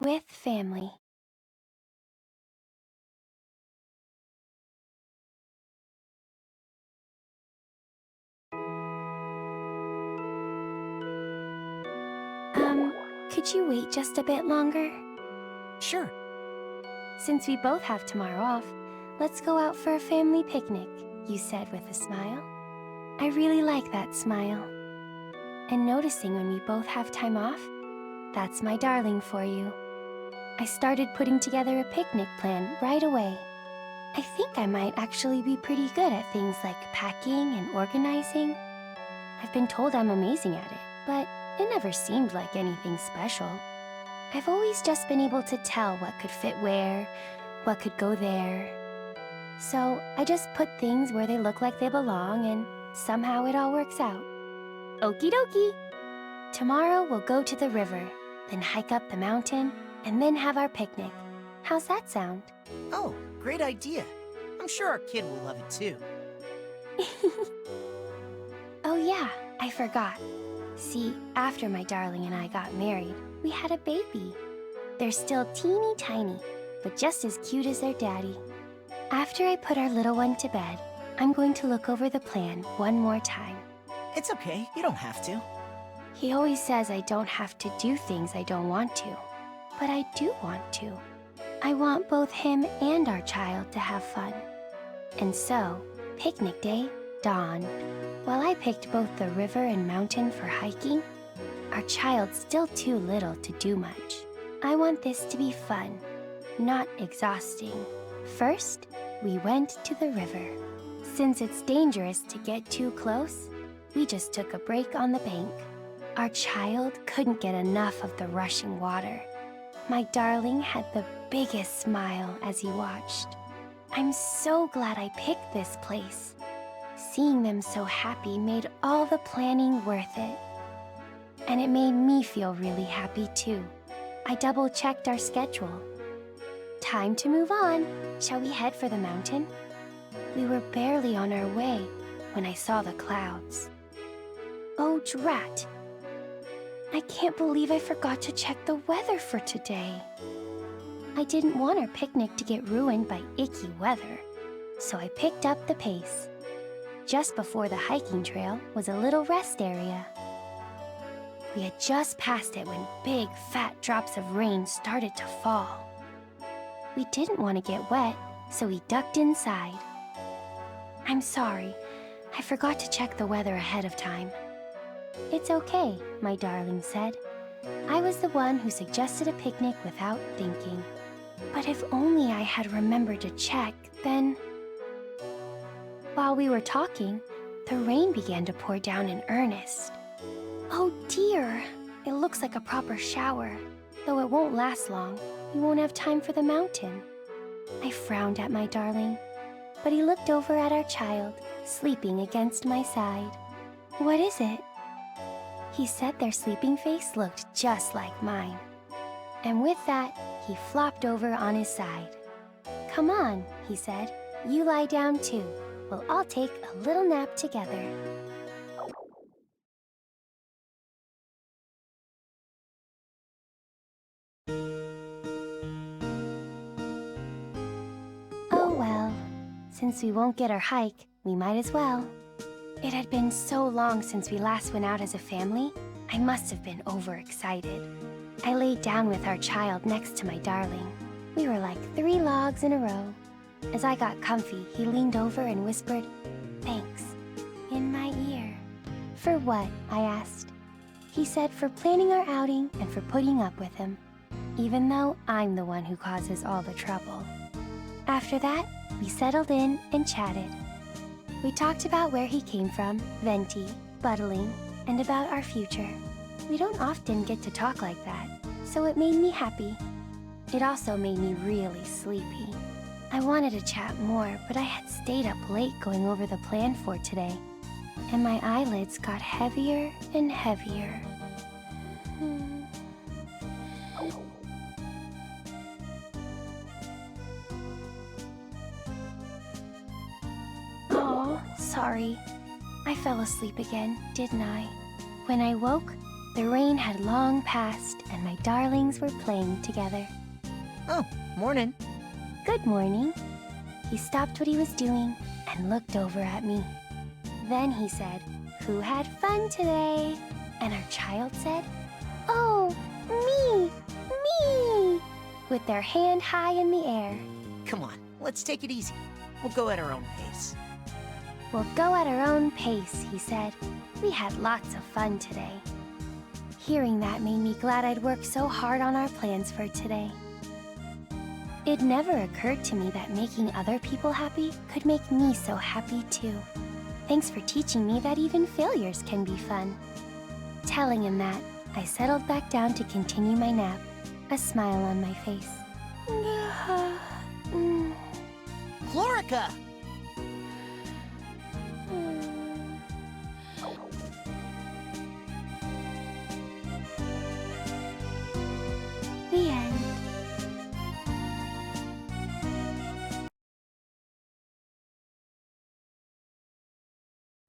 with family. Could you wait just a bit longer? Sure. Since we both have tomorrow off, let's go out for a family picnic, you said with a smile. I really like that smile. And noticing when we both have time off, that's my darling for you. I started putting together a picnic plan right away. I think I might actually be pretty good at things like packing and organizing. I've been told I'm amazing at it, but it never seemed like anything special. I've always just been able to tell what could fit where, what could go there. So I just put things where they look like they belong, and somehow it all works out. Okie dokie! Tomorrow we'll go to the river, then hike up the mountain, and then have our picnic. How's that sound? Oh, great idea. I'm sure our kid will love it too. Oh yeah, I forgot. See, after my darling and I got married, we had a baby. They're still teeny tiny, but just as cute as their daddy. After I put our little one to bed, I'm going to look over the plan one more time. It's okay, you don't have to. He always says I don't have to do things I don't want to, but I do want to. I want both him and our child to have fun. And so, picnic day dawned. While I picked both the river and mountain for hiking, our child's still too little to do much. I want this to be fun, not exhausting. First, we went to the river. Since it's dangerous to get too close, we just took a break on the bank. Our child couldn't get enough of the rushing water. My darling had the biggest smile as he watched. I'm so glad I picked this place. Seeing them so happy made all the planning worth it. And it made me feel really happy too. I double-checked our schedule. Time to move on. Shall we head for the mountain? We were barely on our way when I saw the clouds. Oh, drat! I can't believe I forgot to check the weather for today. I didn't want our picnic to get ruined by icky weather, so I picked up the pace. Just before the hiking trail was a little rest area. We had just passed it when big, fat drops of rain started to fall. We didn't want to get wet, so we ducked inside. I'm sorry, I forgot to check the weather ahead of time. It's okay, my darling said. I was the one who suggested a picnic without thinking. But if only I had remembered to check, then... While we were talking, the rain began to pour down in earnest. Oh dear, it looks like a proper shower. Though it won't last long, we won't have time for the mountain. I frowned at my darling, but he looked over at our child, sleeping against my side. What is it? He said their sleeping face looked just like mine. And with that, he flopped over on his side. Come on, he said, you lie down too. We'll all take a little nap together. Oh well, since we won't get our hike, we might as well. It had been so long since we last went out as a family, I must have been overexcited. I laid down with our child next to my darling. We were like 3 logs in a row. As I got comfy, he leaned over and whispered, "Thanks," in my ear. For what? I asked. He said for planning our outing and for putting up with him, even though I'm the one who causes all the trouble. After that, we settled in and chatted. We talked about where he came from, venti, buttling, and about our future. We don't often get to talk like that, so it made me happy. It also made me really sleepy. I wanted to chat more, but I had stayed up late going over the plan for today, and my eyelids got heavier and heavier. Oh, sorry. I fell asleep again, didn't I? When I woke, the rain had long passed and my darlings were playing together. Oh, morning. Good morning. He stopped what he was doing and looked over at me. Then he said, "Who had fun today?" And our child said, "Oh, me, me," with their hand high in the air. Come on, let's take it easy. We'll go at our own pace. "We'll go at our own pace," he said. "We had lots of fun today." Hearing that made me glad I'd worked so hard on our plans for today. It never occurred to me that making other people happy could make me so happy too. Thanks for teaching me that even failures can be fun. Telling him that, I settled back down to continue my nap, a smile on my face. Clorica! The end.